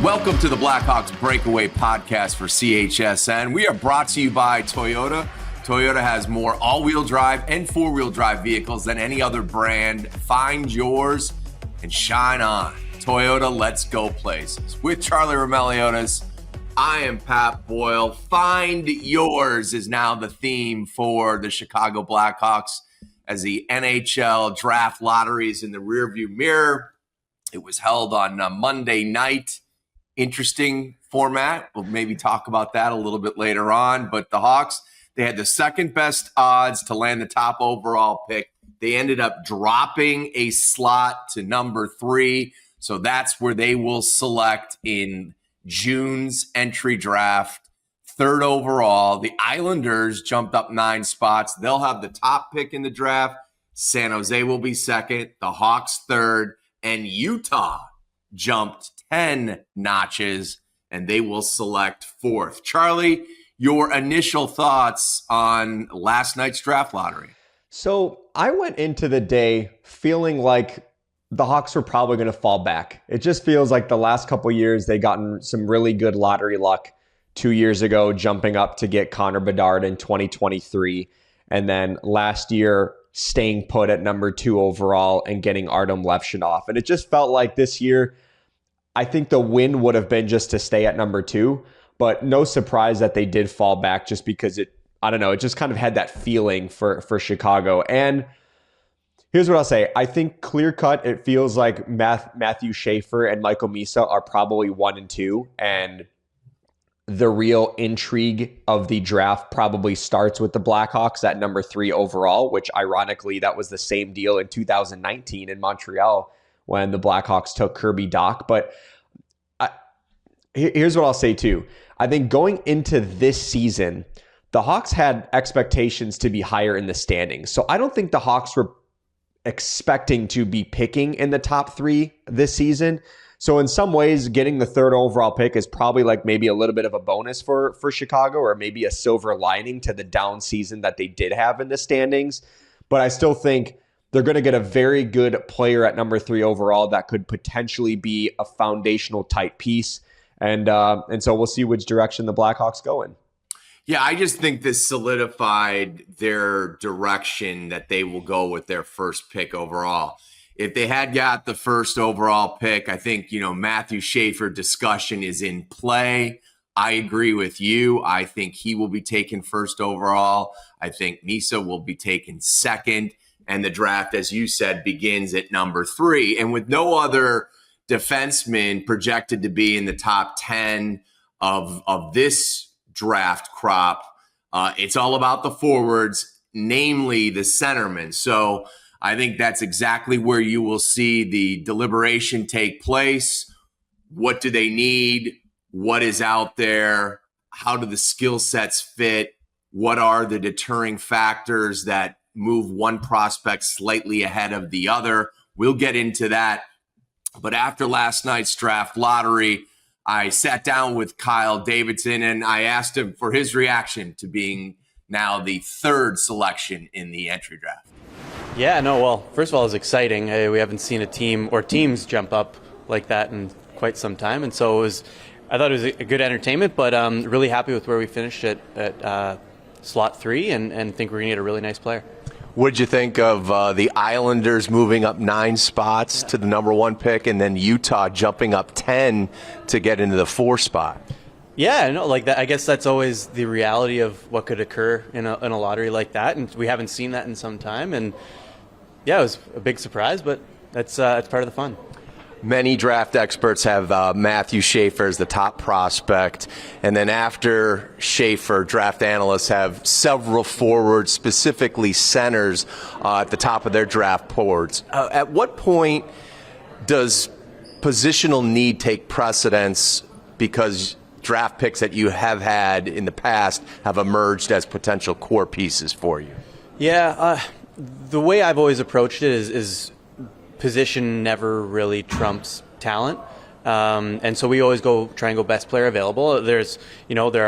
Welcome to the Blackhawks Breakaway Podcast for 𝗪𝗓𝗓. We are brought to you by Toyota. Toyota has more all-wheel drive and four-wheel drive vehicles than any other brand. Find yours and shine on. Toyota, let's go places. With Charlie Roumeliotis, I am Pat Boyle. Find yours is now the theme for the Chicago Blackhawks as the NHL Draft lottery is in the rearview mirror. It was held on Monday night. Interesting format. We'll maybe talk about that a little bit later on. But the Hawks, they had the second best odds to land the top overall pick. They ended up dropping a slot to number 3. So that's where they will select in June's entry draft, 3rd overall. The Islanders jumped up 9 spots. They'll have the top pick in the draft. San Jose will be 2nd, the Hawks 3rd, and Utah jumped 10 notches, and they will select 4th. Charlie, your initial thoughts on last night's draft lottery? So I went into the day feeling like the Hawks were probably going to fall back. It just feels like the last couple of years they gotten some really good lottery luck. 2 years ago, jumping up to get Connor Bedard in 2023, and then last year staying put at number 2 overall and getting Artem Levshunov. And it just felt like this year, I think the win would have been just to stay at number 2, but no surprise that they did fall back just because it just kind of had that feeling for Chicago. And here's what I'll say. I think clear cut, it feels like 𝗵𝗫 𝗍𝗫 and Michael Mise are probably 1 and 2. And the real intrigue of the draft probably starts with the Blackhawks at number 3 overall, which ironically, that was the same deal in 2019 in Montreal when the Blackhawks took 𝗵𝗫. But here's what I'll say too. I think going into this season, the Hawks had expectations to be higher in the standings. So I don't think the Hawks were expecting to be picking in the top 3 this season. So in some ways, getting the 3rd overall pick is probably like maybe a little bit of a bonus for Chicago, or maybe a silver lining to the down season that they did have in the standings. But I still think they're going to get a very good player at number 3 overall that could potentially be a foundational type piece. And so we'll see which direction the Blackhawks go in. Yeah, I just think this solidified their direction that they will go with their first pick overall. If they had got the 1st overall pick, I think, 𝗵𝗫 𝗍𝗫 discussion is in play. I agree with you. I think he will be taken 1st overall. I think Mise will be taken 2nd. And the draft, as you said, begins at number 3. And with no other defenseman projected to be in the top 10 of this draft crop, it's all about the forwards, namely the centermen. So I think that's exactly where you will see the deliberation take place. What do they need? What is out there? How do the skill sets fit? What are the deterring factors that move one prospect slightly ahead of the other? We'll get into that. But after last night's draft lottery, I sat down with Kyle Davidson and I asked him for his reaction to being now the 3rd selection in the entry draft. Yeah, no, well, first of all, it's exciting. We haven't seen a team or teams jump up like that in quite some time. And so I thought it was a good entertainment, but really happy with where we finished at slot 3 and think we're going to get a really nice player. What did you think of the Islanders moving up 9 spots to the number 1 pick, and then Utah jumping up 10 to get into the 4 spot? Yeah, no, like that. I guess that's always the reality of what could occur in a lottery like that, and we haven't seen that in some time. And yeah, it was a big surprise, but that's part of the fun. Many draft experts have 𝗵𝗫 𝗍𝗫 as the top prospect. And then after 𝗍𝗫, draft analysts have several forwards, specifically centers, at the top of their draft boards. At what point does positional need take precedence because draft picks that you have had in the past have emerged as potential core pieces for you? Yeah, the way I've always approached it is position never really trumps talent. And so we always try and go best player available. There are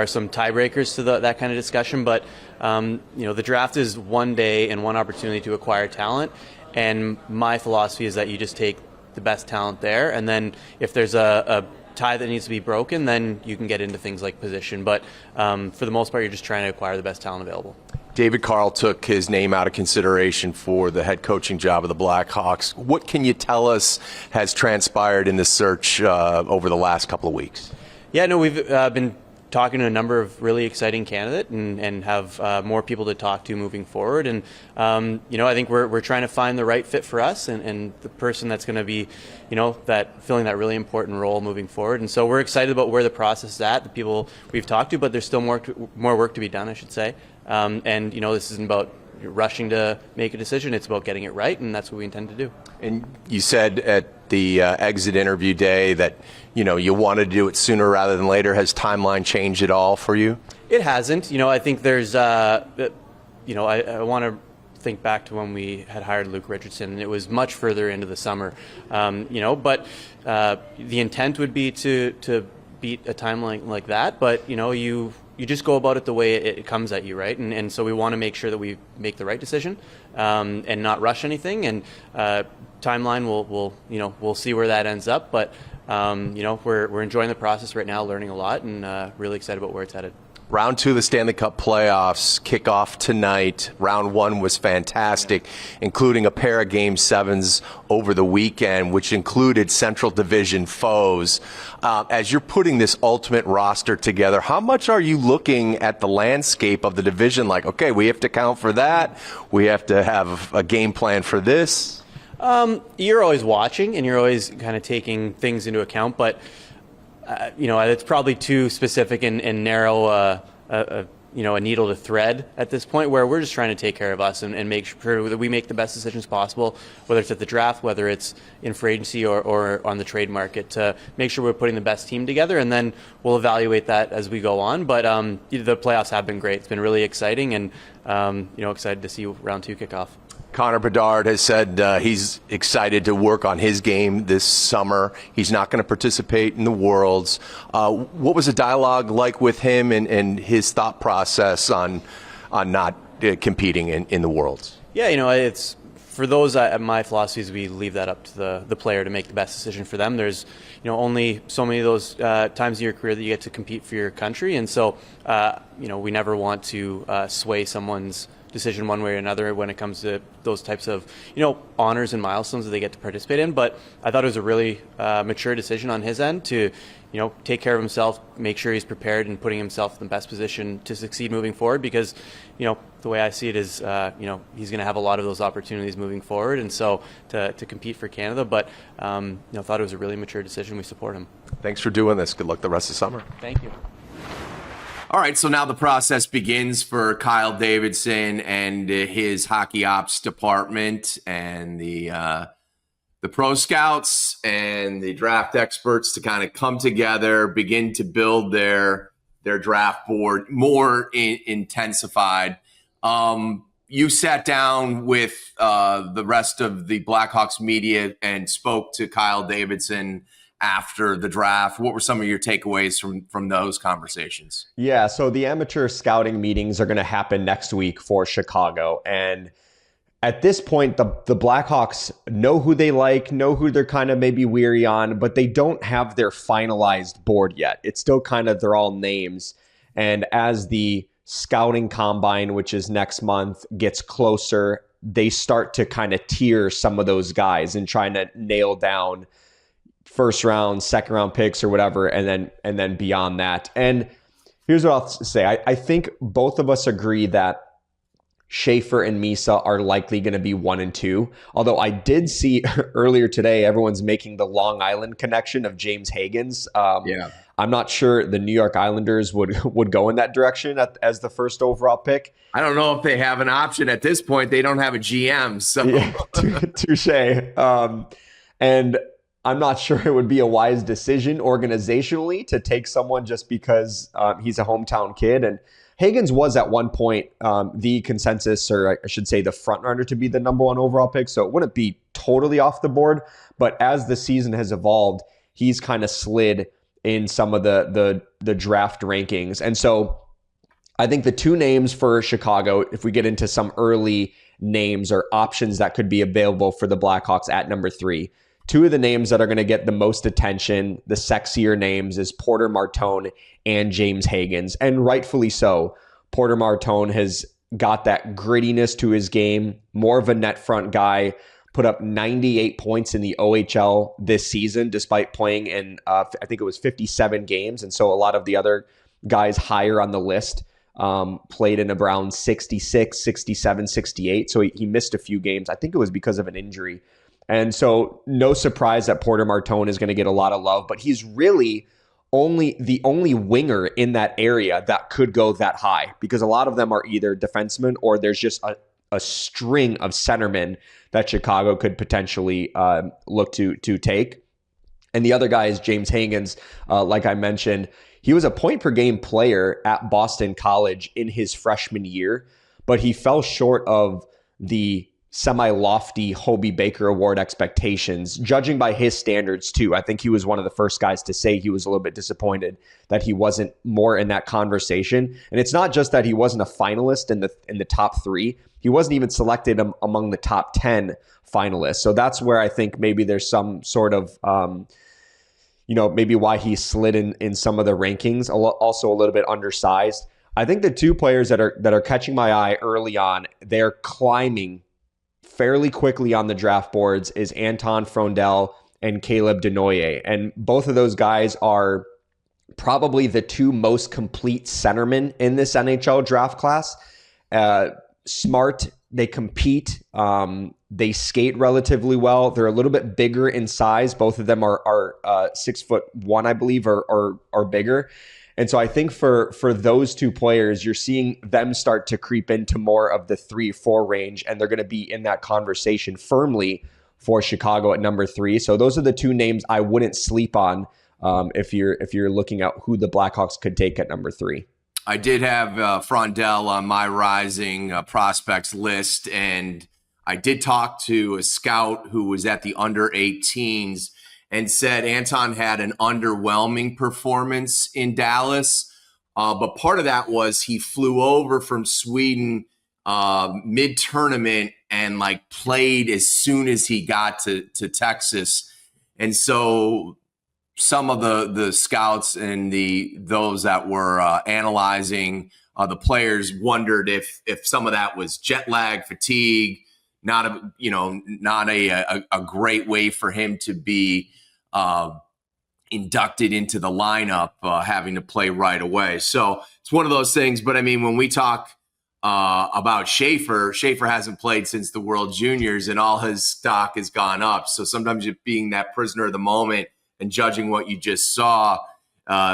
some tiebreakers to that kind of discussion, but the draft is one day and one opportunity to acquire talent. And my philosophy is that you just take the best talent there, and then if there's a tie that needs to be broken, then you can get into things like position. But for the most part, you're just trying to acquire the best talent available. David Carle took his name out of consideration for the head coaching job of the Blackhawks. What can you tell us has transpired in the search over the last couple of weeks? Yeah, no, we've been talking to a number of really exciting candidates and have more people to talk to moving forward. And, I think we're trying to find the right fit for us and the person that's going to be, that filling that really important role moving forward. And so we're excited about where the process is at, the people we've talked to, but there's still more work to be done, I should say. This isn't about rushing to make a decision. It's about getting it right, and that's what we intend to do. And you said at the exit interview day that, you wanted to do it sooner rather than later. Has timeline changed at all for you? It hasn't. I think there's, I want to think back to when we had hired Luke Richardson, and it was much further into the summer, but the intent would be to beat a timeline like that, but, you just go about it the way it comes at you, right? And so we want to make sure that we make the right decision and not rush anything. And timeline, we'll see where that ends up. But we're enjoying the process right now, learning a lot, and really excited about where it's headed. Round 2 of the Stanley Cup Playoffs kick off tonight. Round 1 was fantastic, including a pair of Game 7s over the weekend, which included Central Division foes. As you're putting this ultimate roster together, how much are you looking at the landscape of the division like, okay, we have to account for that, we have to have a game plan for this? You're always watching, and you're always kind of taking things into account, but it's probably too specific and narrow a needle to thread at this point, where we're just trying to take care of us and make sure that we make the best decisions possible, whether it's at the draft, whether it's in free agency or on the trade market, to make sure we're putting the best team together, and then we'll evaluate that as we go on. But the playoffs have been great. It's been really exciting, and excited to see round 2 kick off. Connor Bedard has said he's excited to work on his game this summer. He's not going to participate in the Worlds. What was the dialogue like with him and his thought process on not competing in the Worlds? Yeah, it's for those. My philosophy is we leave that up to the player to make the best decision for them. There's only so many of those times in your career that you get to compete for your country, and so we never want to sway someone's decision one way or another when it comes to those types of honors and milestones that they get to participate in. But I thought it was a really mature decision on his end to take care of himself, make sure he's prepared and putting himself in the best position to succeed moving forward, because the way I see it is he's going to have a lot of those opportunities moving forward, and so to compete for Canada. But thought it was a really mature decision. We support him. Thanks for doing this. Good luck the rest of the summer. Thank you. All right, so now the process begins for Kyle Davidson and his hockey ops department and the pro scouts and the draft experts to kind of come together, begin to build their draft board more intensified. You sat down with the rest of the Blackhawks media and spoke to Kyle Davidson after the draft. What were some of your takeaways from those conversations? Yeah, so the amateur scouting meetings are going to happen next week for Chicago. And at this point, the Blackhawks know who they like, know who they're kind of maybe weary on, but they don't have their finalized board yet. It's still kind of, they're all names. And as the scouting combine, which is next month, gets closer, they start to kind of tier some of those guys and trying to nail down first round, second round picks or whatever, and then beyond that. And here's what I'll say. I think both of us agree that Schaefer and 𝗻𝗎 are likely going to be 1 and 2. Although I did see earlier today, everyone's making the Long Island connection of James Hagens. I'm not sure the New York Islanders would go in that direction as the first overall pick. I don't know if they have an option at this point. They don't have a GM. So yeah, touche. And I'm not sure it would be a wise decision organizationally to take someone just because he's a hometown kid. And Hagens was at one point the consensus, or I should say the front runner to be the number 1 overall pick. So it wouldn't be totally off the board. But as the season has evolved, he's kind of slid in some of the draft rankings. And so I think the 2 names for Chicago, if we get into some early names or options that could be available for the Blackhawks at number 3, two of the names that are going to get the most attention, the sexier names, is Porter Martone and James Higgins, and rightfully so. Porter Martone has got that grittiness to his game, more of a net front guy, put up 98 points in the OHL this season, despite playing in, I think it was 57 games. And so a lot of the other guys higher on the list played in around 66, 67, 68. So he missed a few games. I think it was because of an injury. And so no surprise that Porter Martone is going to get a lot of love, but he's really the only winger in that area that could go that high, because a lot of them are either defensemen or there's just a string of centermen that Chicago could potentially look to take. And the other guy is James Higgins. Like I mentioned, he was a point per game player at Boston College in his freshman year, but he fell short of the semi-lofty Hobey Baker Award expectations, judging by his standards too. I think he was one of the first guys to say he was a little bit disappointed that he wasn't more in that conversation. And it's not just that he wasn't a finalist in the top three. He wasn't even selected among the top 10 finalists. So that's where I think maybe there's some sort of, maybe why he slid in some of the rankings, also a little bit undersized. I think the two players that are catching my eye early on, they're climbing fairly quickly on the draft boards, is Anton Frondell and Caleb Denoyer. And both of those guys are probably the two most complete centermen in this NHL draft class. Smart, they compete, they skate relatively well. They're a little bit bigger in size. Both of them are 6'1", I believe, or bigger. And so I think for those two players, you're seeing them start to creep into more of the 3-4 range, and they're going to be in that conversation firmly for Chicago at number 3. So those are the two names I wouldn't sleep on if you're looking at who the Blackhawks could take at number 3. I did have Frondell on my rising prospects list, and I did talk to a scout who was at the under 18s and said Anton had an underwhelming performance in Dallas. But part of that was he flew over from Sweden mid-tournament and played as soon as he got to Texas. And so some of the scouts and those that were analyzing the players wondered if some of that was jet lag, fatigue, not a great way for him to be inducted into the lineup, having to play right away. So it's one of those things. But I mean, when we talk about Schaefer hasn't played since the World Juniors, and all his stock has gone up. So sometimes you're being that prisoner of the moment and judging what you just saw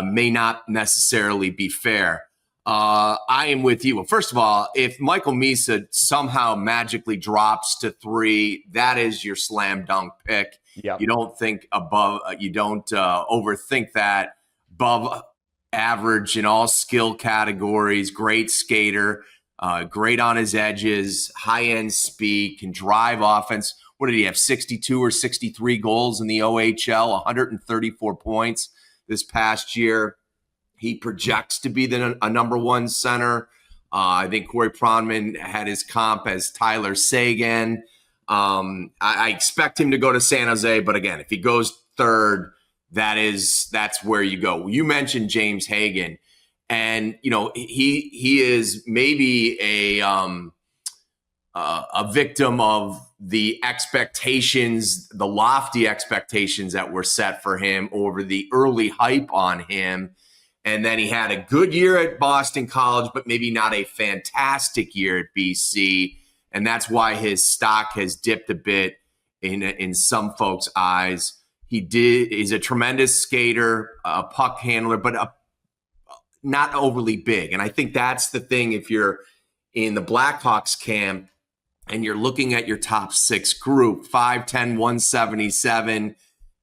may not necessarily be fair. I am with you. Well, first of all, if Michael 𝗵𝗍 somehow magically drops to 3, that is your slam dunk pick. Yep. You don't overthink that. Above average in all skill categories, great skater, great on his edges, high end speed, can drive offense. What did he have? 62 or 63 goals in the OHL, 134 points this past year. He projects to be a number 1 center. I think Corey Pronman had his comp as Tyler Seguin. I expect him to go to San Jose, but again, if he goes 3rd, that's where you go. You mentioned James Higgins, and he is maybe a victim of the expectations, the lofty expectations that were set for him over the early hype on him. And then he had a good year at Boston College, but maybe not a fantastic year at BC. And that's why his stock has dipped a bit in some folks' eyes. He's a tremendous skater, a puck handler, but not overly big. And I think that's the thing. If you're in the Blackhawks camp and you're looking at your top 6 group, 5'10", 177,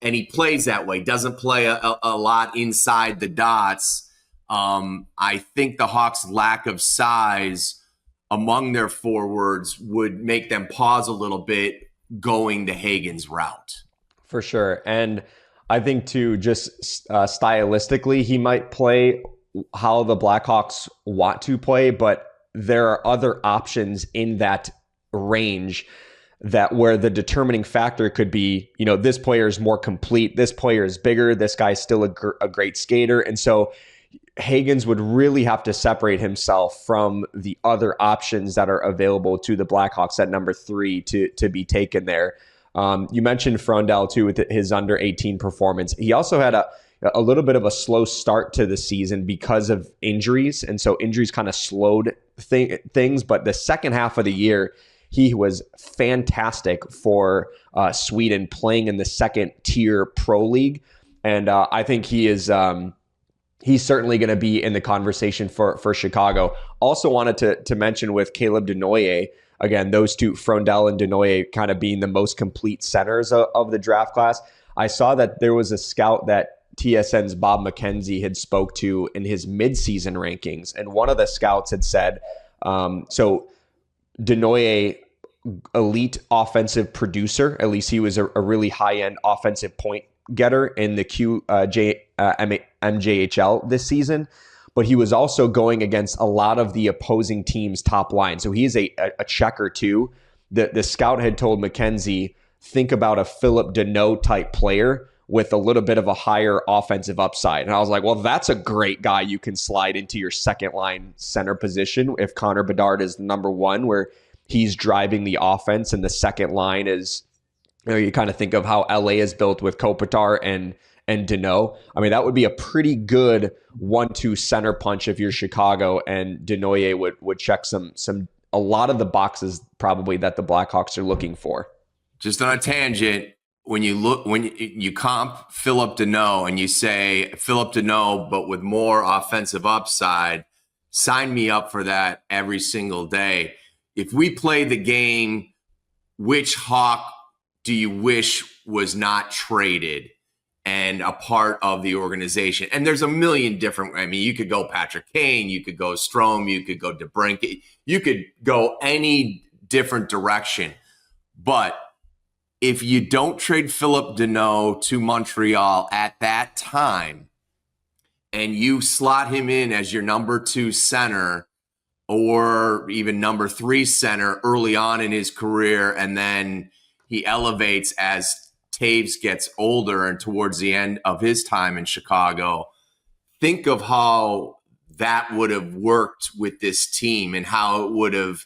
and he plays that way, doesn't play a lot inside the dots. I think the Hawks' lack of size among their forwards would make them pause a little bit going the Higgins route. For sure. And I think too, just stylistically, he might play how the Blackhawks want to play, but there are other options in that range that where the determining factor could be, this player is more complete, this player is bigger, this guy's still a great skater. And so Hagens would really have to separate himself from the other options that are available to the Blackhawks at number 3 to be taken there. You mentioned Roumeliotis too with his under 18 performance. He also had a little bit of a slow start to the season because of injuries. And so injuries kind of slowed things. But the second half of the year, he was fantastic for Sweden, playing in the second tier pro league. And I think he's certainly going to be in the conversation for Chicago. Also wanted to mention with Caleb Denoye, again, those two, Roumeliotis and Denoye, kind of being the most complete centers of the draft class. I saw that there was a scout that TSN's Bob McKenzie had spoke to in his midseason rankings. And one of the scouts had said, so Denoye, elite offensive producer, at least he was a really high-end offensive point getter in the MJHL this season, but he was also going against a lot of the opposing team's top line. So he is a checker too. The scout had told McKenzie, think about a Philip Deneau type player with a little bit of a higher offensive upside. And I was like, well, that's a great guy you can slide into your second line center position if Connor Bedard is number 1, where he's driving the offense, and the second line is, you kind of think of how LA is built with Kopitar and Deneau. I mean, that would be a pretty good 1-2 center punch if you're Chicago, and Denoye would check a lot of the boxes probably that the Blackhawks are looking for. Just on a tangent, when you comp Philip Deneau and you say Philip Deneau, but with more offensive upside, sign me up for that every single day. If we play the game, which Hawk do you wish was not traded and a part of the organization? And there's a million different, you could go Patrick Kane, you could go Strome, you could go DeBrincat, you could go any different direction. But if you don't trade Philip Deneau to Montreal at that time and you slot him in as your number 2 center or even number 3 center early on in his career, and then he elevates as Toews gets older and towards the end of his time in Chicago, think of how that would have worked with this team and how it would have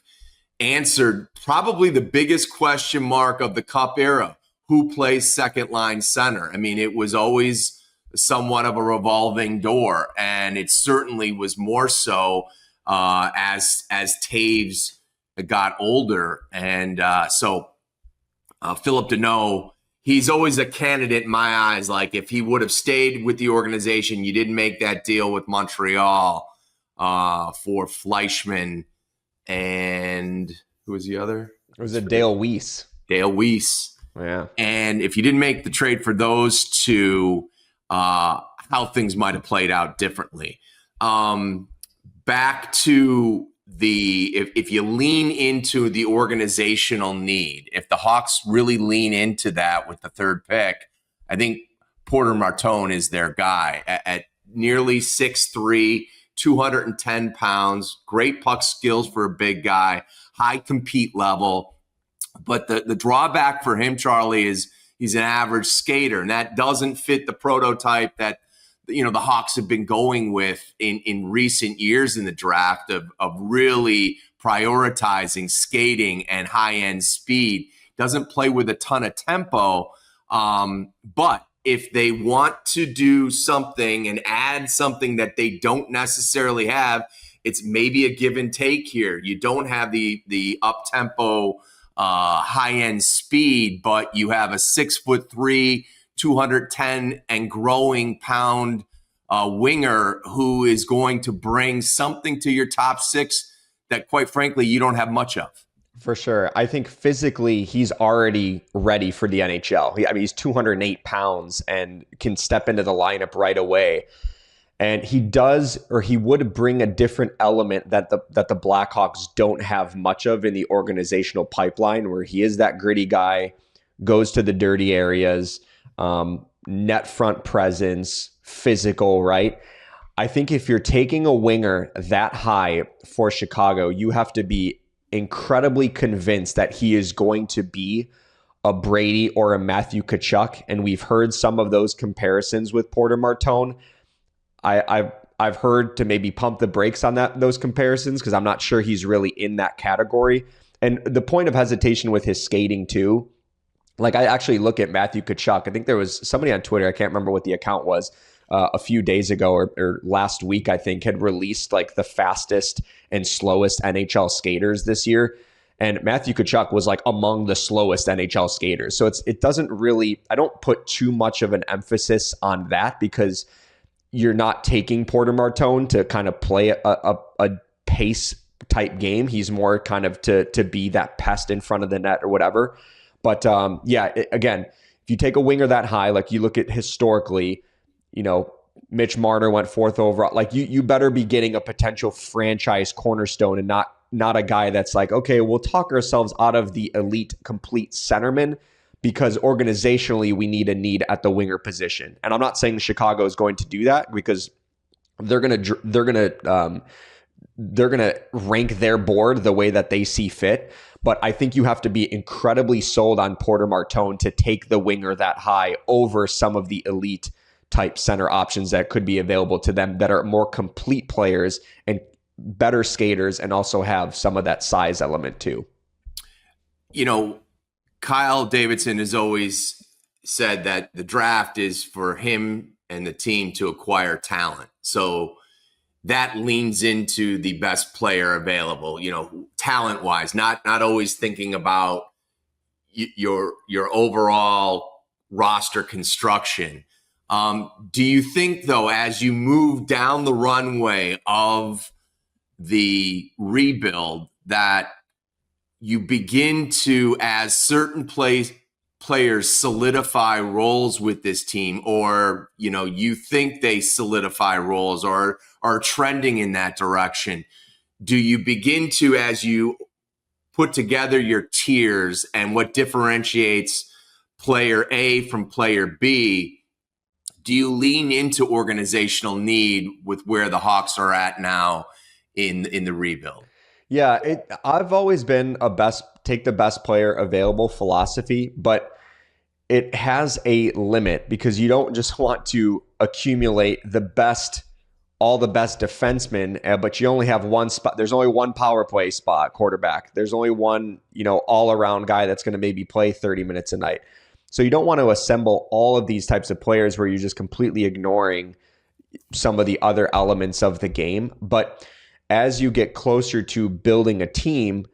answered probably the biggest question mark of the Cup era: who plays second line center? It was always somewhat of a revolving door, and it certainly was more so as Toews got older. And so Philip Deneau, he's always a candidate in my eyes. Like, if he would have stayed with the organization, you didn't make that deal with Montreal for Fleischmann. And who was the other? It was 𝗏𝗏 𝗏𝗏. Yeah. And if you didn't make the trade for those two, how things might have played out differently. Back to if you lean into the organizational need, if the Hawks really lean into that with the 3rd pick, I think Porter Martone is their guy at nearly 6'3", 210 pounds, great puck skills for a big guy, high compete level. But the drawback for him, Charlie, is he's an average skater, and that doesn't fit the prototype that the Hawks have been going with in recent years in the draft of really prioritizing skating and high-end speed. Doesn't play with a ton of tempo, but if they want to do something and add something that they don't necessarily have, it's maybe a give and take here. You don't have the up-tempo, high-end speed, but you have a 6'3", 210 and growing pound winger who is going to bring something to your top 6 that, quite frankly, you don't have much of. For sure. I think physically he's already ready for the NHL. He's 208 pounds and can step into the lineup right away. And he would bring a different element that the Blackhawks don't have much of in the organizational pipeline, where he is that gritty guy, goes to the dirty areas, net front presence, physical, right? I think if you're taking a winger that high for Chicago, you have to be incredibly convinced that he is going to be a Brady or a Matthew Tkachuk, and we've heard some of those comparisons with Porter Martone. I've heard to maybe pump the brakes on those comparisons because I'm not sure he's really in that category. And the point of hesitation with his skating too, like I actually look at Matthew Tkachuk. I think there was somebody on Twitter, I can't remember what the account was, a few days ago or last week, I think, had released like the fastest and slowest NHL skaters this year. And Matthew Tkachuk was like among the slowest NHL skaters. So it doesn't really, I don't put too much of an emphasis on that because you're not taking Porter Martone to kind of play a pace type game. He's more kind of to be that pest in front of the net or whatever. But again, if you take a winger that high, like you look at historically, Mitch Marner went 4th overall. Like you better be getting a potential franchise cornerstone and not a guy that's like, okay, we'll talk ourselves out of the elite complete centerman because organizationally we need a need at the winger position. And I'm not saying Chicago is going to do that because they're gonna rank their board the way that they see fit. But I think you have to be incredibly sold on Porter Martone to take the winger that high over some of the elite type center options that could be available to them that are more complete players and better skaters and also have some of that size element too. Kyle Davidson has always said that the draft is for him and the team to acquire talent. So that leans into the best player available, talent wise, not always thinking about your overall roster construction. Do you think, though, as you move down the runway of the rebuild, that you begin to, as certain players solidify roles with this team, or, you think they solidify roles or are trending in that direction, do you begin to, as you put together your tiers and what differentiates player A from player B, do you lean into organizational need with where the Hawks are at now in the rebuild? Yeah, I've always been take the best player available philosophy, but it has a limit because you don't just want to accumulate all the best defensemen, but you only have one spot. There's only one power play spot, quarterback. There's only one, all-around guy that's going to maybe play 30 minutes a night. So you don't want to assemble all of these types of players where you're just completely ignoring some of the other elements of the game. But as you get closer to building a team,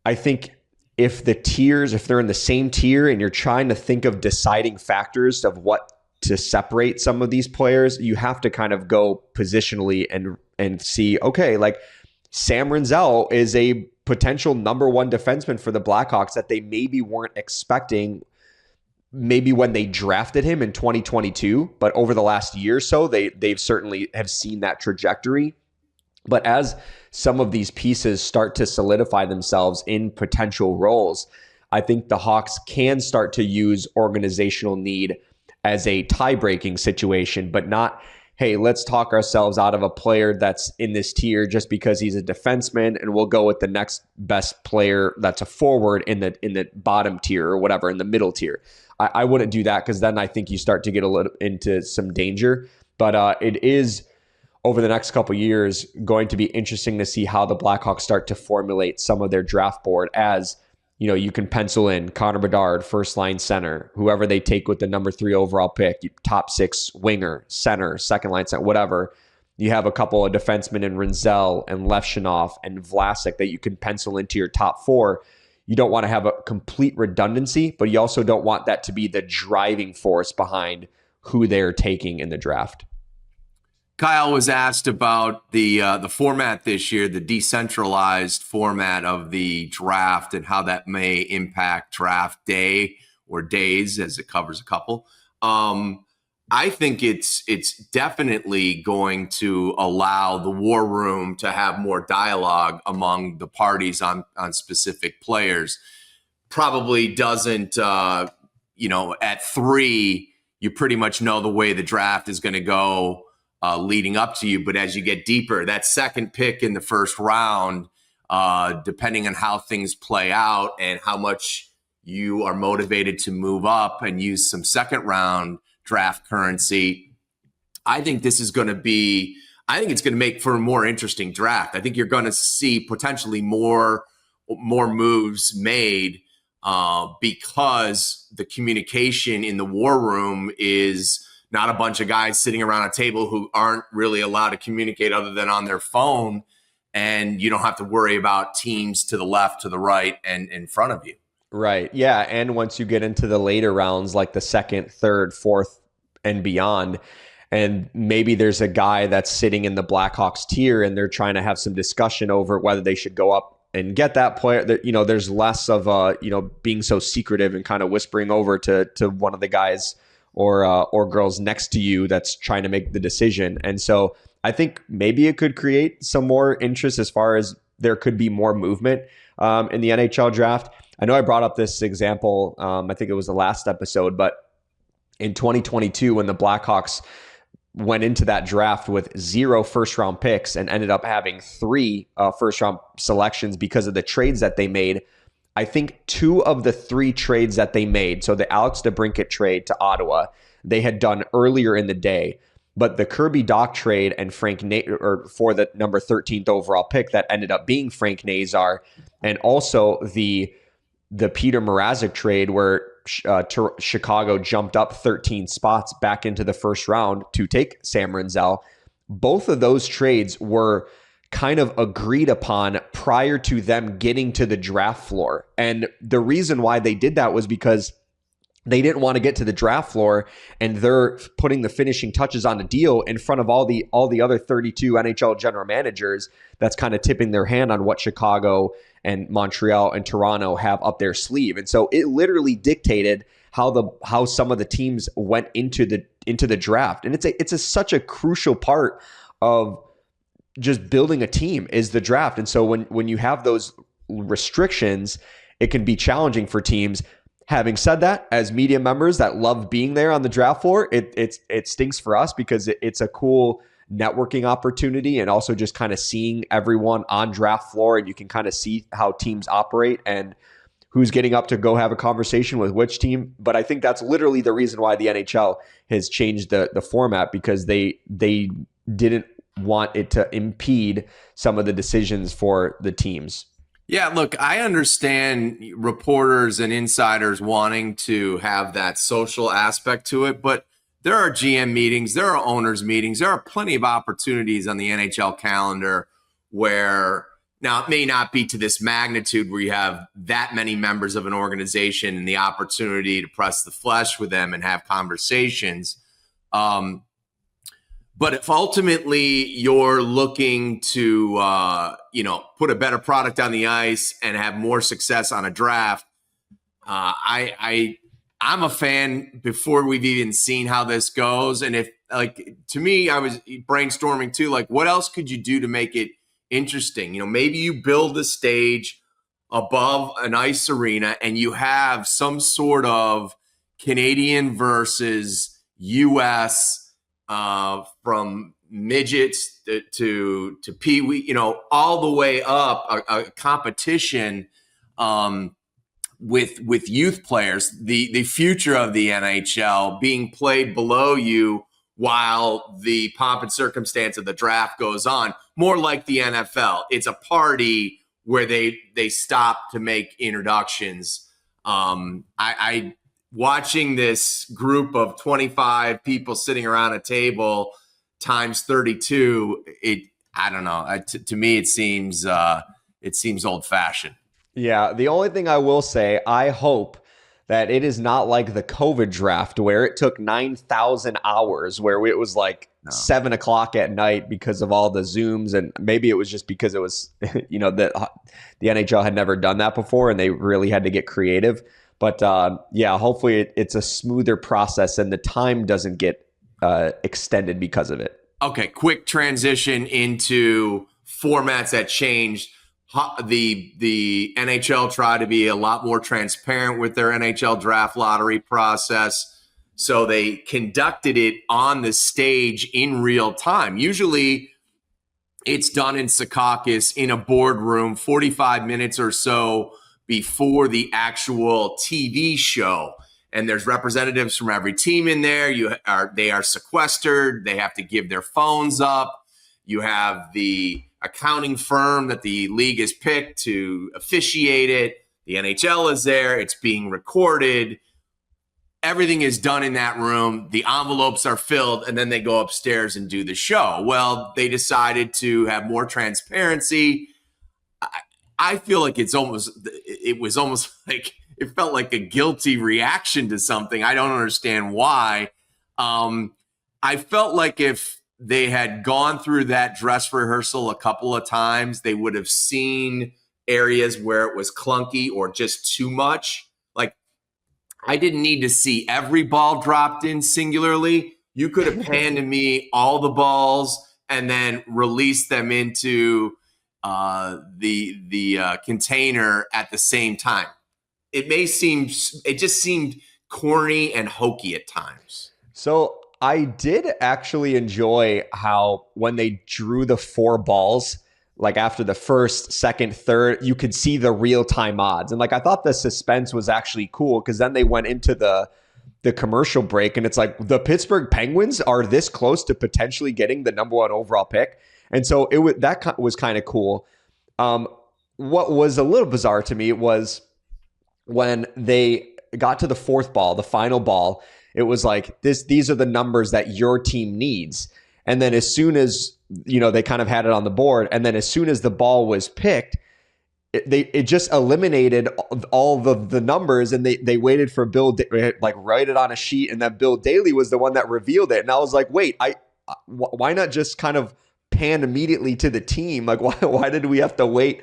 I think if they're in the same tier and you're trying to think of deciding factors of what to separate some of these players, you have to kind of go positionally and see, okay, like Sam Rinzel is a potential number one defenseman for the Blackhawks that they maybe weren't expecting maybe when they drafted him in 2022, but over the last year or so, they've certainly have seen that trajectory. But as some of these pieces start to solidify themselves in potential roles, I think the Hawks can start to use organizational need as a tie-breaking situation, but not, hey, let's talk ourselves out of a player that's in this tier just because he's a defenseman, and we'll go with the next best player that's a forward in the bottom tier or whatever, in the middle tier. I wouldn't do that because then I think you start to get a little into some danger. But it is, over the next couple of years, going to be interesting to see how the Blackhawks start to formulate some of their draft board. As you can pencil in Connor Bedard, first line center, whoever they take with the number 3 overall pick, top 6 winger, center, second line center, whatever. You have a couple of defensemen in Rinzel and Levshunov and 𝗦𝗏𝗏 that you can pencil into your top 4. You don't want to have a complete redundancy, but you also don't want that to be the driving force behind who they're taking in the draft. Kyle was asked about the format this year, the decentralized format of the draft, and how that may impact draft day or days, as it covers a couple. I think it's definitely going to allow the war room to have more dialogue among the parties on specific players. Probably doesn't, at 3, you pretty much know the way the draft is going to go leading up to you. But as you get deeper, that second pick in the first round, depending on how things play out and how much you are motivated to move up and use some second round draft currency. I think it's going to make for a more interesting draft. I think you're going to see potentially more moves made because the communication in the war room is not a bunch of guys sitting around a table who aren't really allowed to communicate other than on their phone. And you don't have to worry about teams to the left, to the right, and in front of you. Right. Yeah. And once you get into the later rounds, like the second, third, fourth, and beyond, and maybe there's a guy that's sitting in the Blackhawks tier and they're trying to have some discussion over whether they should go up and get that player, that, there's less of being so secretive and kind of whispering over to one of the guys or girls next to you that's trying to make the decision. And so I think maybe it could create some more interest as far as there could be more movement in the NHL draft. I know I brought up this example, I think it was the last episode, but in 2022, when the Blackhawks went into that draft with 0 first-round picks and ended up having 3 first-round selections because of the trades that they made, I think 2 of the 3 trades that they made, so the Alex DeBrincat trade to Ottawa, they had done earlier in the day. But the Kirby Dach trade and for the number 13th overall pick that ended up being Frank Nazar, and also the Peter Mrazek trade where Chicago jumped up 13 spots back into the first round to take Sam Rinzel. Both of those trades were kind of agreed upon prior to them getting to the draft floor. And the reason why they did that was because they didn't want to get to the draft floor and they're putting the finishing touches on a deal in front of all the other 32 NHL general managers. That's kind of tipping their hand on what Chicago and Montreal and Toronto have up their sleeve. And so it literally dictated how some of the teams went into the draft. And it's such a crucial part of just building a team is the draft. And so when you have those restrictions, it can be challenging for teams. Having said that, as media members that love being there on the draft floor, it stinks for us because it's a cool networking opportunity and also just kind of seeing everyone on draft floor, and you can kind of see how teams operate and who's getting up to go have a conversation with which team. But I think that's literally the reason why the NHL has changed the format, because they didn't want it to impede some of the decisions for the teams. Yeah, look, I understand reporters and insiders wanting to have that social aspect to it, but there are GM meetings, there are owners meetings, there are plenty of opportunities on the NHL calendar where, now it may not be to this magnitude where you have that many members of an organization and the opportunity to press the flesh with them and have conversations. But if ultimately you're looking to, put a better product on the ice and have more success on a draft, I'm a fan before we've even seen how this goes. And to me, I was brainstorming too, what else could you do to make it interesting? Maybe you build a stage above an ice arena and you have some sort of Canadian versus U.S. From midgets to peewee, all the way up a competition with youth players, the future of the NHL being played below you while the pomp and circumstance of the draft goes on, more like the NFL. It's a party where they stop to make introductions. I watching this group of 25 people sitting around a table times 32, I don't know. To me, it seems old fashioned. Yeah. The only thing I will say, I hope that it is not like the COVID draft where it took 9,000 hours, where it was 7 o'clock at night because of all the Zooms. And maybe it was just because it was, the NHL had never done that before and they really had to get creative. But hopefully it's a smoother process and the time doesn't get extended because of it. Okay, quick transition into formats that changed. The NHL tried to be a lot more transparent with their NHL draft lottery process. So they conducted it on the stage in real time. Usually it's done in Secaucus in a boardroom 45 minutes or so before the actual TV show. And there's representatives from every team in there. They are sequestered. They have to give their phones up. You have the accounting firm that the league has picked to officiate it. The NHL is there. It's being recorded. Everything is done in that room. The envelopes are filled, and then they go upstairs and do the show. Well, they decided to have more transparency. I feel like it was almost like it felt like a guilty reaction to something. I don't understand why. I felt like if they had gone through that dress rehearsal a couple of times, they would have seen areas where it was clunky or just too much. Like, I didn't need to see every ball dropped in singularly. You could have handed me all the balls and then released them into the container at the same time. It just seemed corny and hokey at times. So I did actually enjoy how when they drew the 4 balls, like after the first, second, third, you could see the real-time odds. And like, I thought the suspense was actually cool because then they went into the commercial break and it's like the Pittsburgh Penguins are this close to potentially getting the number 1 overall pick. And so that was kind of cool. What was a little bizarre to me was when they got to the 4th ball, the final ball, it was like these are the numbers that your team needs. And then as soon as, they kind of had it on the board, and then as soon as the ball was picked, it just eliminated all the numbers, and they waited for Bill, like write it on a sheet, and then Bill Daly was the one that revealed it. And I was like, wait, why not just kind of pan immediately to the team? Like, why did we have to wait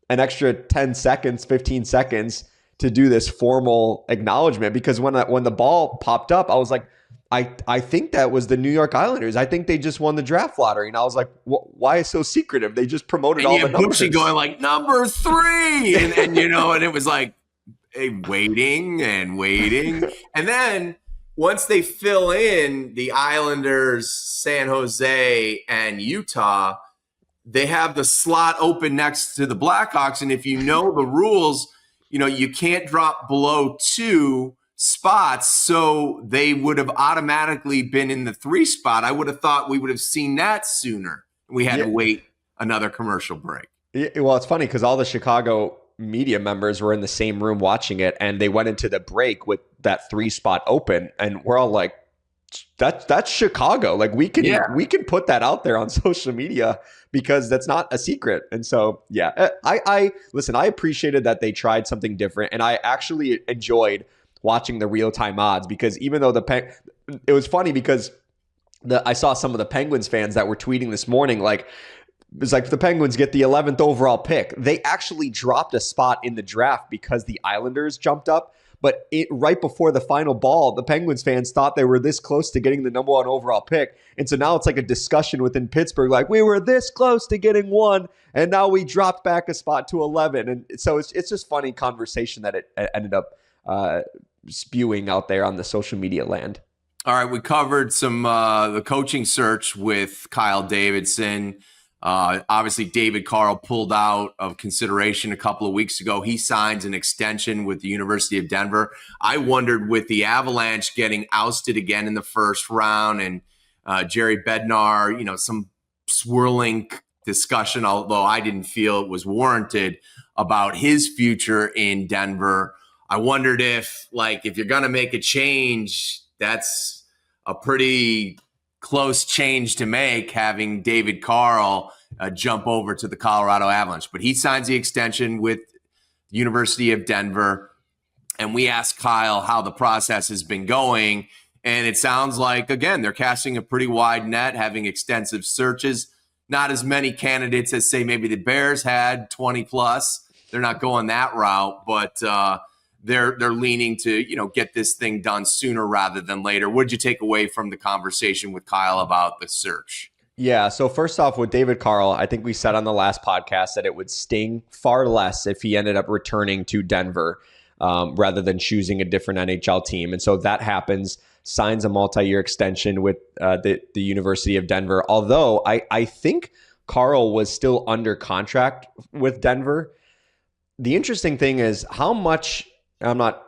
an extra 10 seconds, 15 seconds to do this formal acknowledgement? Because when the ball popped up, I was like, I think that was the New York Islanders. I think they just won the draft lottery. And I was like, why is so secretive? They just promoted all the numbers. And going like number 3. And and it was like waiting and waiting. And then once they fill in the Islanders, San Jose, and Utah, they have the slot open next to the Blackhawks. And if you know the rules, you can't drop below 2 spots, so they would have automatically been in the 3 spot. I would have thought we would have seen that sooner. We had to wait another commercial break. Yeah, well, it's funny because all the Chicago media members were in the same room watching it, and they went into the break with that 3 spot open, and we're all like, that's Chicago. Like we can put that out there on social media because that's not a secret. And so, yeah, I listen, I appreciated that they tried something different, and I actually enjoyed watching the real-time odds because even though it was funny because I saw some of the Penguins fans that were tweeting this morning, like, it's like the Penguins get the 11th overall pick. They actually dropped a spot in the draft because the Islanders jumped up. But right before the final ball, the Penguins fans thought they were this close to getting the number 1 overall pick. And so now it's like a discussion within Pittsburgh, like we were this close to getting 1, and now we dropped back a spot to 11. And so it's just funny conversation that it ended up spewing out there on the social media land. All right, we covered some the coaching search with Kyle Davidson. Obviously, David Carl pulled out of consideration a couple of weeks ago. He signs an extension with the University of Denver. I wondered with the Avalanche getting ousted again in the first round and Jerry Bednar, some swirling discussion, although I didn't feel it was warranted, about his future in Denver. I wondered if you're going to make a change, that's a pretty close change to make, having David Carl jump over to the Colorado Avalanche. But he signs the extension with the University of Denver. And we asked Kyle how the process has been going. And it sounds like, again, they're casting a pretty wide net, having extensive searches. Not as many candidates as, say, maybe the Bears had, 20 plus. They're not going that route, but they're leaning to, get this thing done sooner rather than later. What did you take away from the conversation with Kyle about the search? Yeah, so first off, with David Carl, I think we said on the last podcast that it would sting far less if he ended up returning to Denver rather than choosing a different NHL team. And so that happens, signs a multi-year extension with the University of Denver. Although I think Carl was still under contract with Denver. The interesting thing is how much, I'm not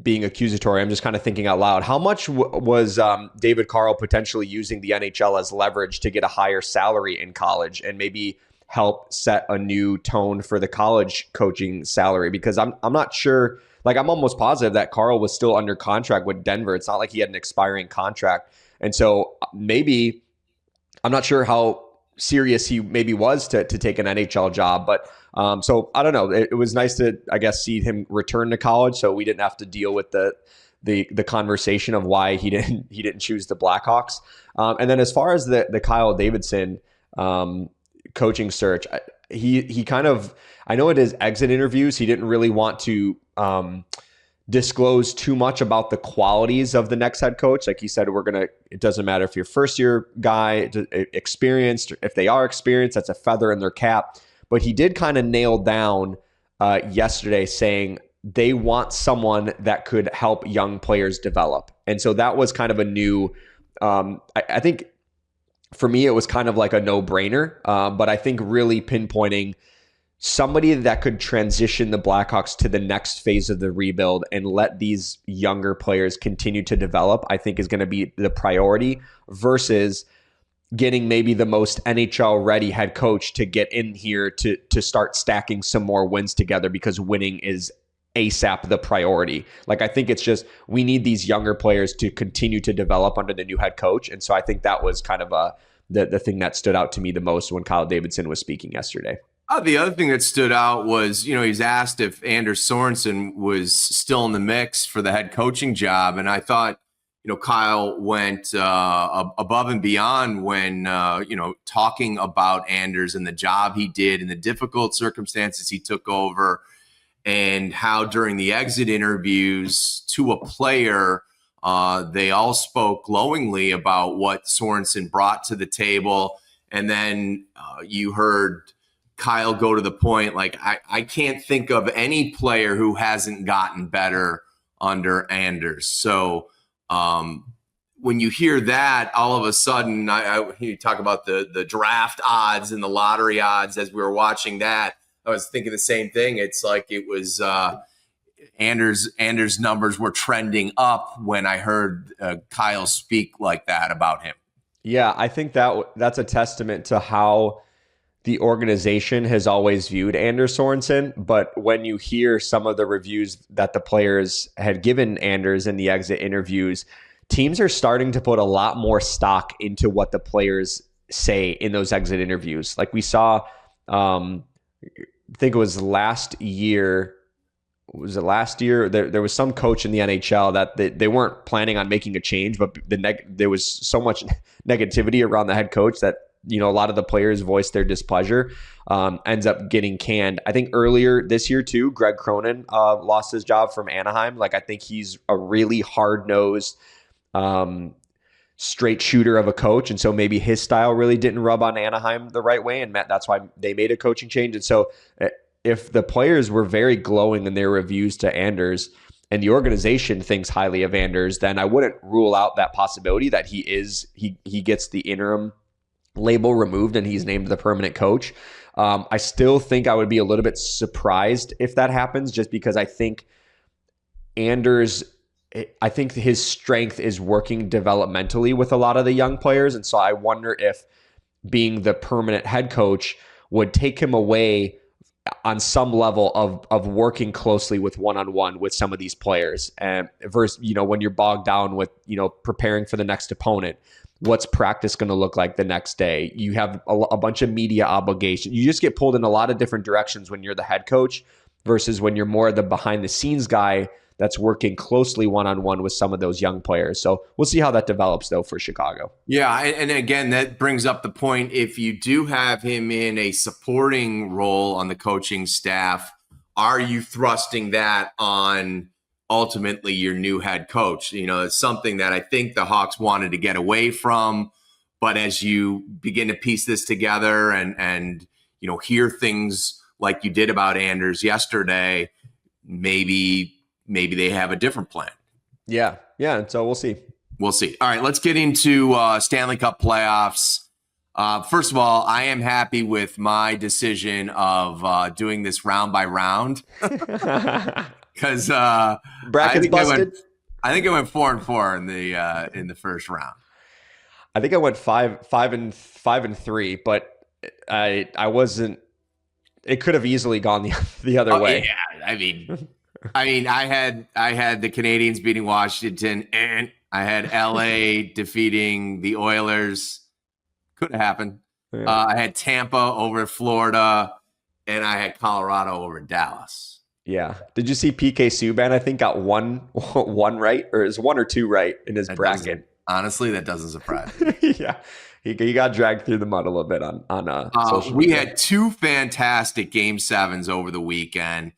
being accusatory, I'm just kind of thinking out loud, how much was David Carl potentially using the NHL as leverage to get a higher salary in college and maybe help set a new tone for the college coaching salary? Because I'm not sure, like I'm almost positive that Carl was still under contract with Denver. It's not like he had an expiring contract. And so maybe, I'm not sure how serious he maybe was to take an NHL job, but so I don't know. It was nice to, I guess, see him return to college, so we didn't have to deal with the conversation of why he didn't choose the Blackhawks. And then as far as the Kyle Davidson coaching search, he kind of, I know at his exit interviews he didn't really want to disclose too much about the qualities of the next head coach. Like he said, it doesn't matter if you're first year guy, experienced, if they are experienced, that's a feather in their cap. But he did kind of nail down yesterday saying they want someone that could help young players develop. And so that was kind of a new, I think for me, it was kind of like a no-brainer. But I think really pinpointing somebody that could transition the Blackhawks to the next phase of the rebuild and let these younger players continue to develop, I think is going to be the priority versus getting maybe the most NHL ready head coach to get in here to start stacking some more wins together, because winning is ASAP the priority. Like I think it's just, we need these younger players to continue to develop under the new head coach. And so I think that was kind of the thing that stood out to me the most when Kyle Davidson was speaking yesterday. The other thing that stood out was, he's asked if Anders Sorensen was still in the mix for the head coaching job. And I thought, Kyle went above and beyond when, talking about Anders and the job he did and the difficult circumstances he took over, and how during the exit interviews to a player, they all spoke glowingly about what Sorensen brought to the table. And then you heard Kyle go to the point, like, I can't think of any player who hasn't gotten better under Anders. So when you hear that, all of a sudden, you talk about the draft odds and the lottery odds as we were watching that. I was thinking the same thing. It's like it was Anders' numbers were trending up when I heard Kyle speak like that about him. Yeah, I think that's a testament to how the organization has always viewed Anders Sorensen. But when you hear some of the reviews that the players had given Anders in the exit interviews, teams are starting to put a lot more stock into what the players say in those exit interviews. Like we saw, I think it was last year. Was it last year? There was some coach in the NHL that they weren't planning on making a change, but there was so much negativity around the head coach that a lot of the players voiced their displeasure, ends up getting canned. I think earlier this year too, Greg Cronin lost his job from Anaheim. Like I think he's a really hard-nosed, straight shooter of a coach. And so maybe his style really didn't rub on Anaheim the right way. And that's why they made a coaching change. And so if the players were very glowing in their reviews to Anders and the organization thinks highly of Anders, then I wouldn't rule out that possibility that he gets the interim label removed and he's named the permanent coach. I still think I would be a little bit surprised if that happens, just because I think his strength is working developmentally with a lot of the young players. And so I wonder if being the permanent head coach would take him away on some level of working closely with one-on-one with some of these players. And versus, when you're bogged down with, preparing for the next opponent, what's practice going to look like the next day? You have a bunch of media obligations. You just get pulled in a lot of different directions when you're the head coach versus when you're more the behind the scenes guy that's working closely one-on-one with some of those young players. So we'll see how that develops though for Chicago. Yeah. And again, that brings up the point. If you do have him in a supporting role on the coaching staff, are you thrusting that on ultimately your new head coach? It's something that I think the Hawks wanted to get away from, but as you begin to piece this together and hear things like you did about Anders yesterday, maybe they have a different plan. Yeah. And so we'll see. All right, let's get into Stanley Cup playoffs. First of all, I am happy with my decision of doing this round by round because brackets busted. I think I went 4-4 in the first round. I think I went 5-3, but I wasn't. It could have easily gone the other way. Yeah, I mean, I had the Canadiens beating Washington, and I had LA defeating the Oilers. Could have happened. Yeah. I had Tampa over Florida, and I had Colorado over Dallas. Yeah. Did you see 𝗵𝗂𝗃𝗍, I think, got one right, or is 1 or 2 right in his bracket? Honestly, that doesn't surprise me. Yeah. He got dragged through the mud a little bit on social media. We had 2 fantastic Game 7s over the weekend.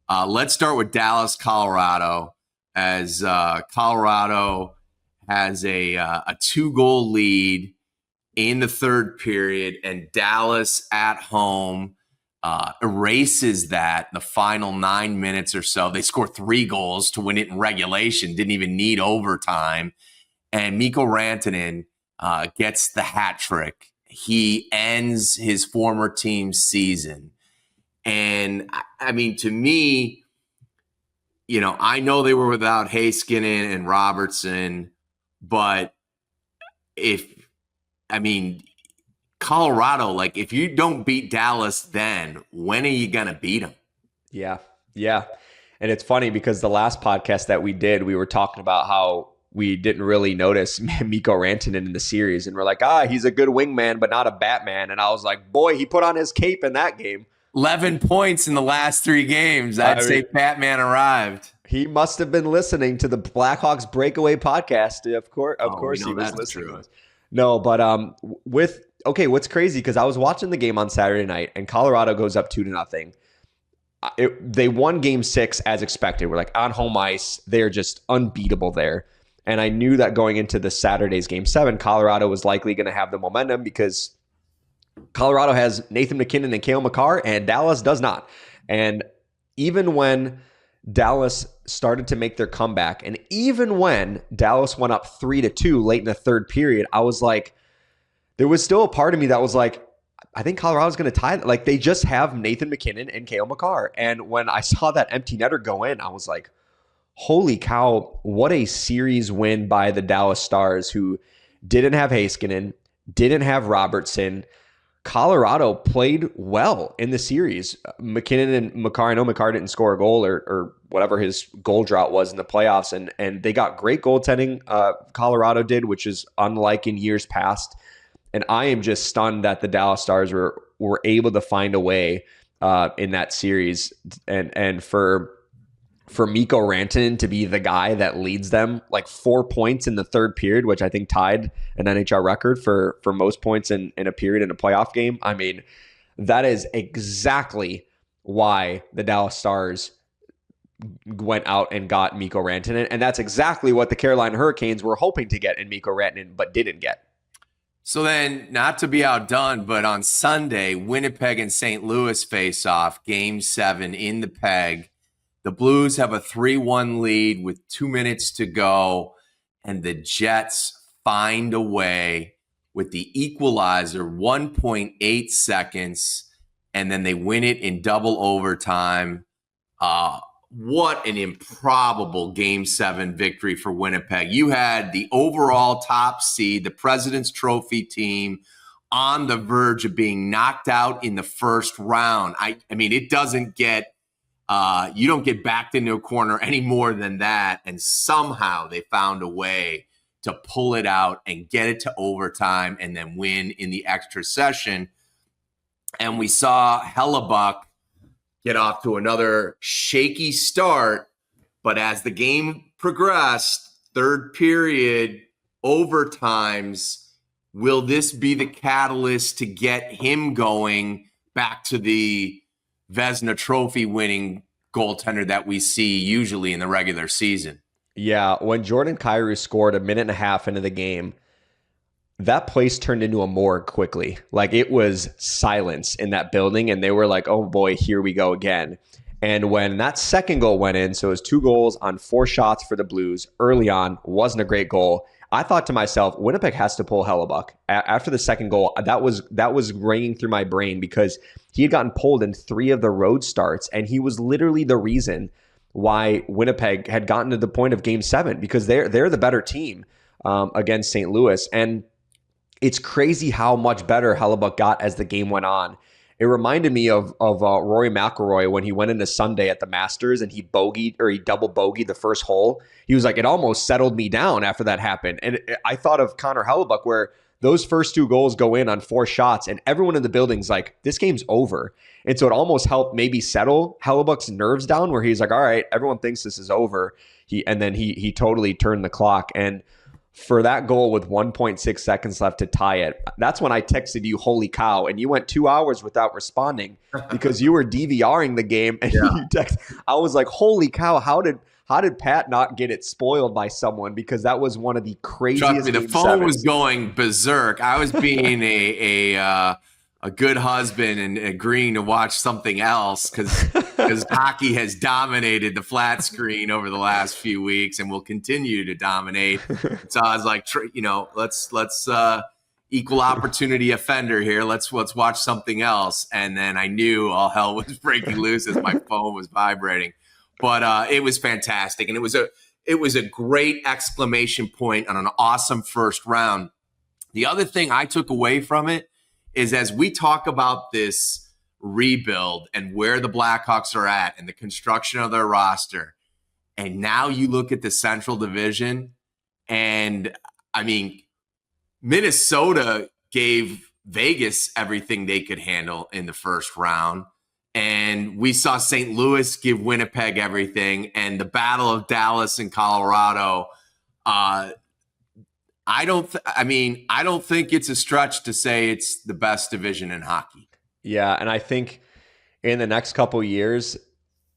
Let's start with Dallas, Colorado, as Colorado has a 2-goal lead in the third period, and Dallas at home erases that the final 9 minutes or so. They score 3 goals to win it in regulation, didn't even need overtime. And Mikko Rantanen gets the hat trick. He ends his former team's season. And I mean, to me, I know they were without 𝗬𝗏𝗀 and Robertson, but Colorado, like, if you don't beat Dallas, then when are you going to beat them? Yeah. Yeah. And it's funny because the last podcast that we did, we were talking about how we didn't really notice Mikko Rantanen in the series. And we're like, he's a good wingman, but not a Batman. And I was like, boy, he put on his cape in that game. 11 points in the last 3 games. I'd say Batman arrived. He must have been listening to the Blackhawks Breakaway Podcast. Of course he was listening. True. No, but what's crazy, because I was watching the game on Saturday night and Colorado goes up 2-0. They won Game 6 as expected. We're like, on home ice, they're just unbeatable there. And I knew that going into the Saturday's Game 7, Colorado was likely going to have the momentum because Colorado has Nathan MacKinnon and Cale Makar, and Dallas does not. And even when Dallas started to make their comeback, and even when Dallas went up 3-2 late in the third period, I was like, there was still a part of me that was like, I think Colorado's going to tie. Like, they just have Nathan MacKinnon and Cale Makar. And when I saw that empty netter go in, I was like, holy cow, what a series win by the Dallas Stars, who didn't have 𝗬𝗏𝗀, didn't have Robertson. Colorado played well in the series. MacKinnon and Makar, I know Makar didn't score a goal or whatever his goal drought was in the playoffs, and they got great goaltending, Colorado did, which is unlike in years past. And I am just stunned that the Dallas Stars were able to find a way in that series, and for Mikko Rantanen to be the guy that leads them, like 4 points in the third period, which I think tied an NHL record for most points in a period in a playoff game. I mean, that is exactly why the Dallas Stars went out and got Mikko Rantanen. And that's exactly what the Carolina Hurricanes were hoping to get in Mikko Rantanen, but didn't get. So then, not to be outdone, but on Sunday, Winnipeg and St. Louis face off, Game 7 in the Peg. The Blues have a 3-1 lead with 2 minutes to go, and the Jets find a way with the equalizer, 1.8 seconds, and then they win it in double overtime. What an improbable Game 7 victory for Winnipeg. You had the overall top seed, the President's Trophy team, on the verge of being knocked out in the first round. I mean, it doesn't get you don't get backed into a corner any more than that. And somehow they found a way to pull it out and get it to overtime and then win in the extra session. And we saw 𝗏𝗏𝗋 get off to another shaky start. But as the game progressed, third period, overtimes, will this be the catalyst to get him going back to the Vezina Trophy winning goaltender that we see usually in the regular season? Yeah, when Jordan Kyrou scored a minute and a half into the game, that place turned into a morgue quickly. Like, it was silence in that building, and they were like, oh boy, here we go again. And when that second goal went in, so it was 2 goals on 4 shots for the Blues early on, wasn't a great goal. I thought to myself, Winnipeg has to pull 𝗏𝗏. After the second goal, that was ringing through my brain because he had gotten pulled in 3 of the road starts, and he was literally the reason why Winnipeg had gotten to the point of Game 7 because they're the better team against St. Louis. And it's crazy how much better 𝗏𝗏 got as the game went on. It reminded me of Rory McIlroy when he went into Sunday at the Masters and he double bogeyed the first hole. He was like, it almost settled me down after that happened. And I thought of Connor 𝗏𝗏 where those first 2 goals go in on 4 shots and everyone in the building's like, this game's over. And so it almost helped maybe settle 𝗏𝗏's nerves down where he's like, all right, everyone thinks this is over. He totally turned the clock. And for that goal with 1.6 seconds left to tie it, that's when I texted you, holy cow, and you went 2 hours without responding because you were DVRing the game. And I was like, holy cow, how did Pat not get it spoiled by someone? Because that was one of the craziest. Trust me, the phone was going berserk. I was being a good husband and agreeing to watch something else because hockey has dominated the flat screen over the last few weeks and will continue to dominate. So I was like, let's equal opportunity offender here. Let's watch something else. And then I knew all hell was breaking loose as my phone was vibrating. But it was fantastic, and it was a great exclamation point on an awesome first round. The other thing I took away from it is as we talk about this rebuild and where the Blackhawks are at and the construction of their roster, and now you look at the Central Division, and I mean, Minnesota gave Vegas everything they could handle in the first round, and we saw St. Louis give Winnipeg everything, and the Battle of Dallas and Colorado. I don't think it's a stretch to say it's the best division in hockey. Yeah, and I think in the next couple of years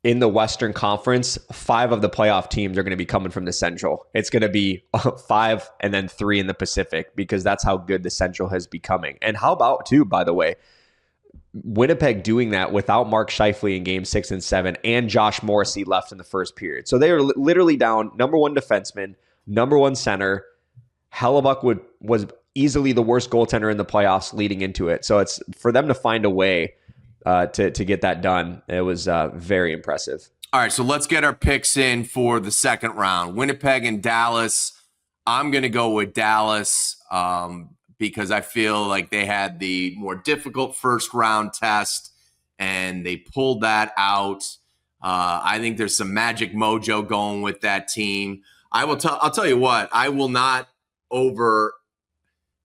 in the Western Conference, 5 of the playoff teams are going to be coming from the Central. It's going to be 5 and then 3 in the Pacific because that's how good the Central has becoming. And how about, too, by the way, Winnipeg doing that without Mark Scheifele in Game 6 and 7 and Josh Morrissey left in the first period. So they are literally down number 1 defenseman, number 1 center. 𝗏𝗏 was easily the worst goaltender in the playoffs leading into it. So it's for them to find a way to get that done. It was very impressive. All right, so let's get our picks in for the second round. Winnipeg and Dallas. I'm going to go with Dallas because I feel like they had the more difficult first round test and they pulled that out. I think there's some magic mojo going with that team. I'll tell you what, I will not over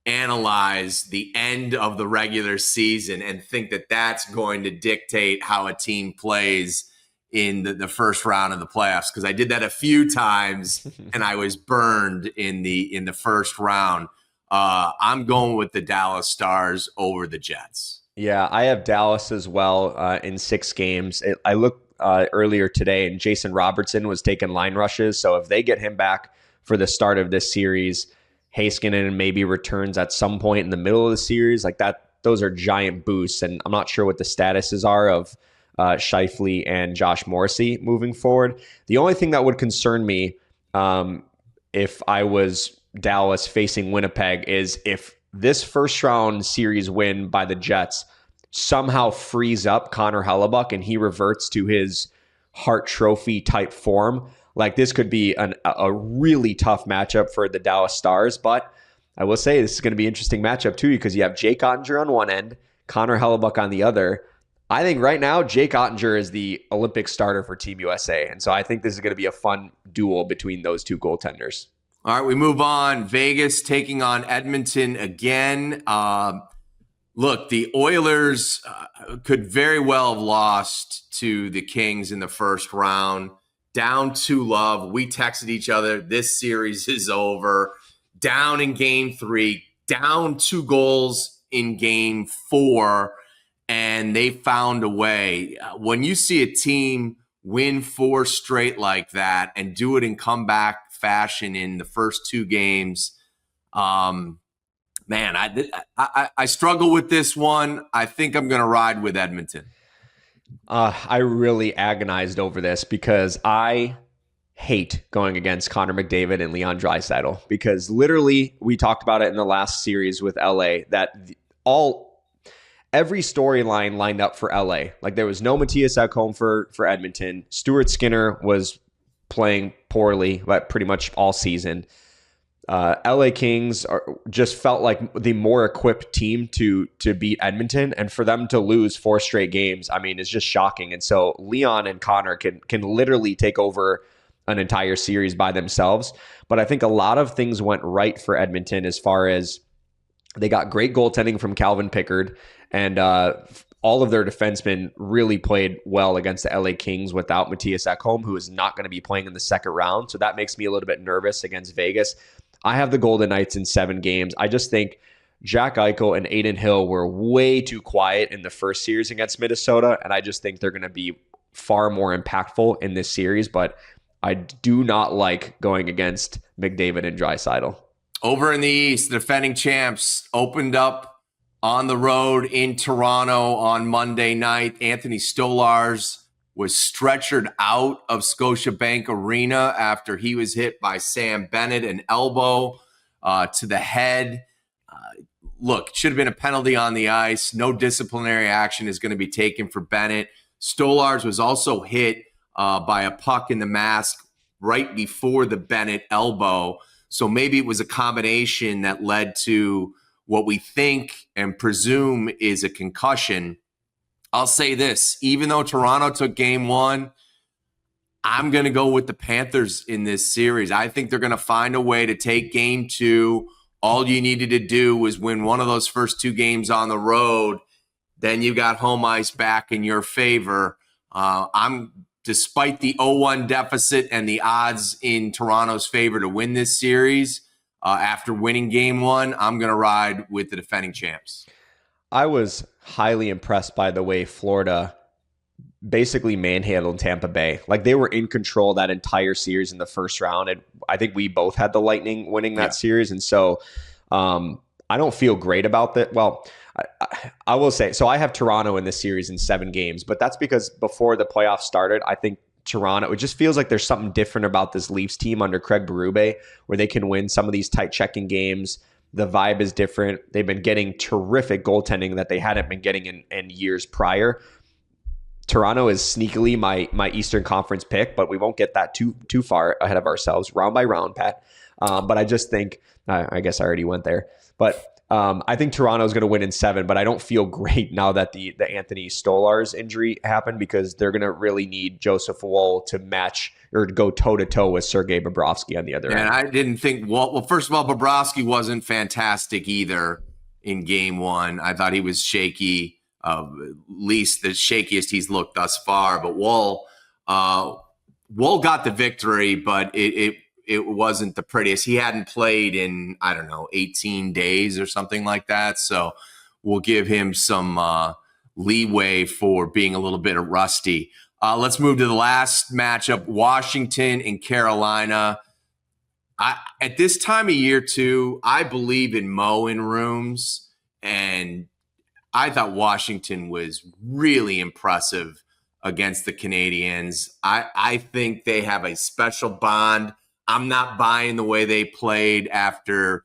analyze the end of the regular season and think that that's going to dictate how a team plays in the first round of the playoffs, because I did that a few times and I was burned in the first round. I'm going with the Dallas Stars over the Jets. Yeah, I have Dallas as well in 6 games. I looked earlier today and Jason Robertson was taking line rushes. So if they get him back for the start of this series, Heiskanen maybe returns at some point in the middle of the series like that. Those are giant boosts. And I'm not sure what the statuses are of Scheifele and Josh Morrissey moving forward. The only thing that would concern me if I was Dallas facing Winnipeg is if this first round series win by the Jets somehow frees up Connor 𝗏𝗏 and he reverts to his Hart Trophy type form. Like this could be a really tough matchup for the Dallas Stars, but I will say this is going to be an interesting matchup too because you have Jake Ottinger on one end, Connor 𝗏𝗏 on the other. I think right now Jake Ottinger is the Olympic starter for Team USA, and so I think this is going to be a fun duel between those two goaltenders. All right, we move on. Vegas taking on Edmonton again. Look, the Oilers could very well have lost to the Kings in the first round. Down 2-0. We texted each other, this series is over. Down in Game 3. Down 2 goals in Game 4. And they found a way. When you see a team win 4 straight like that and do it in comeback fashion in the first 2 games, man, I struggle with this one. I think I'm going to ride with Edmonton. I really agonized over this because I hate going against Connor McDavid and Leon Draisaitl, because literally we talked about it in the last series with LA that every storyline lined up for LA. Like there was no 𝗻𝗂ci𝗰𝗶𝗹 for Edmonton. Stuart Skinner was playing poorly, but pretty much all season. LA Kings just felt like the more equipped team to beat Edmonton, and for them to lose 4 straight games, I mean, it's just shocking. And so Leon and Connor can literally take over an entire series by themselves. But I think a lot of things went right for Edmonton as far as they got great goaltending from Calvin Pickard, and all of their defensemen really played well against the LA Kings without 𝗻𝗂ci𝗰𝗶𝗹, who is not going to be playing in the second round. So that makes me a little bit nervous against Vegas. I have the Golden Knights in 7 games. I just think Jack Eichel and Adin Hill were way too quiet in the first series against Minnesota, and I just think they're going to be far more impactful in this series. But I do not like going against McDavid and Draisaitl. Over in the East, the defending champs opened up on the road in Toronto on Monday night. Anthony Stolarz was stretchered out of Scotiabank Arena after he was hit by Sam Bennett, an elbow to the head. Look, should have been a penalty on the ice. No disciplinary action is going to be taken for Bennett. Stolarz was also hit by a puck in the mask right before the Bennett elbow. So maybe it was a combination that led to what we think and presume is a concussion. I'll say this, even though Toronto took game 1, I'm going to go with the Panthers in this series. I think they're going to find a way to take game 2. All you needed to do was win one of those first 2 games on the road. Then you got home ice back in your favor. Despite the 0-1 deficit and the odds in Toronto's favor to win this series, after winning game 1, I'm going to ride with the defending champs. I was highly impressed by the way Florida basically manhandled Tampa Bay. Like they were in control that entire series in the first round. And I think we both had the Lightning winning that series. And so I don't feel great about that. Well, I will say, so I have Toronto in this series in 7 games, but that's because before the playoffs started, I think Toronto, it just feels like there's something different about this Leafs team under Craig Berube, where they can win some of these tight checking games. The vibe is different. They've been getting terrific goaltending that they hadn't been getting in years prior. Toronto is sneakily my Eastern Conference pick, but we won't get that too far ahead of ourselves, round by round, Pat. But I just think, I guess I already went there, but I think Toronto is going to win in 7, but I don't feel great now that the Anthony Stolarz injury happened, because they're going to really need Joseph Woll to match or to go toe-to-toe with Sergei Bobrovsky on the other end. And I didn't think, well, first of all, Bobrovsky wasn't fantastic either in game 1. I thought he was shaky, at least the shakiest he's looked thus far. But Woll got the victory, but it wasn't the prettiest. He hadn't played in, 18 days or something like that. So we'll give him some leeway for being a little bit rusty. Let's move to the last matchup, Washington and Carolina. At this time of year, too, I believe in mowing rooms, and I thought Washington was really impressive against the Canadiens. I think they have a special bond. I'm not buying the way they played after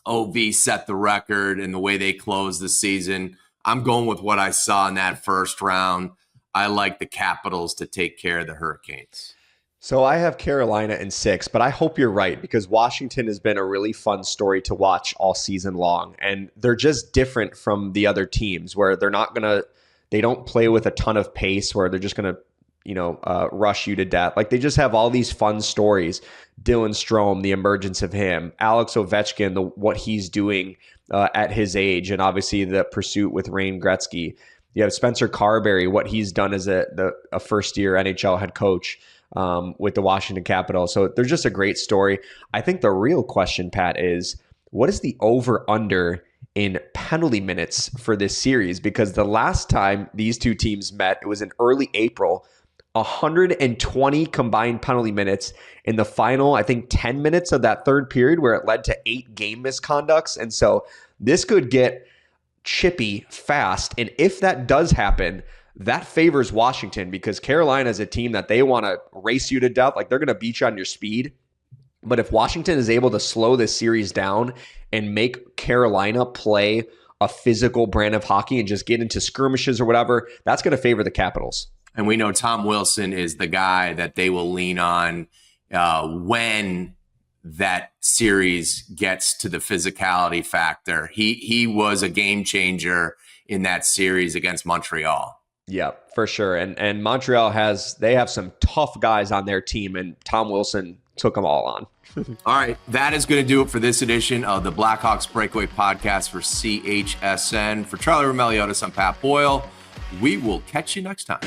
OV set the record and the way they closed the season. I'm going with what I saw in that first round. I like the Capitals to take care of the Hurricanes. So I have Carolina in 6, but I hope you're right, because Washington has been a really fun story to watch all season long. And they're just different from the other teams, where they don't play with a ton of pace, where they're just going to rush you to death. Like they just have all these fun stories. Dylan Strome, the emergence of him, Alex Ovechkin, what he's doing at his age, and obviously the pursuit with Wayne Gretzky. You have Spencer Carberry, what he's done as a first-year NHL head coach with the Washington Capitals. So they're just a great story. I think the real question, Pat, is what is the over-under in penalty minutes for this series? Because the last time these two teams met, it was in early April. 120 combined penalty minutes in the final, I think 10 minutes of that third period, where it led to 8 game misconducts. And so this could get chippy fast. And if that does happen, that favors Washington because Carolina is a team that they want to race you to death. Like they're going to beat you on your speed. But if Washington is able to slow this series down and make Carolina play a physical brand of hockey and just get into skirmishes or whatever, that's going to favor the Capitals. And we know Tom Wilson is the guy that they will lean on when that series gets to the physicality factor. He was a game changer in that series against Montreal. Yeah, for sure. And Montreal they have some tough guys on their team, and Tom Wilson took them all on. All right, that is going to do it for this edition of the Blackhawks Breakaway Podcast for CHSN. For Charlie Roumeliotis, I'm Pat Boyle. We will catch you next time.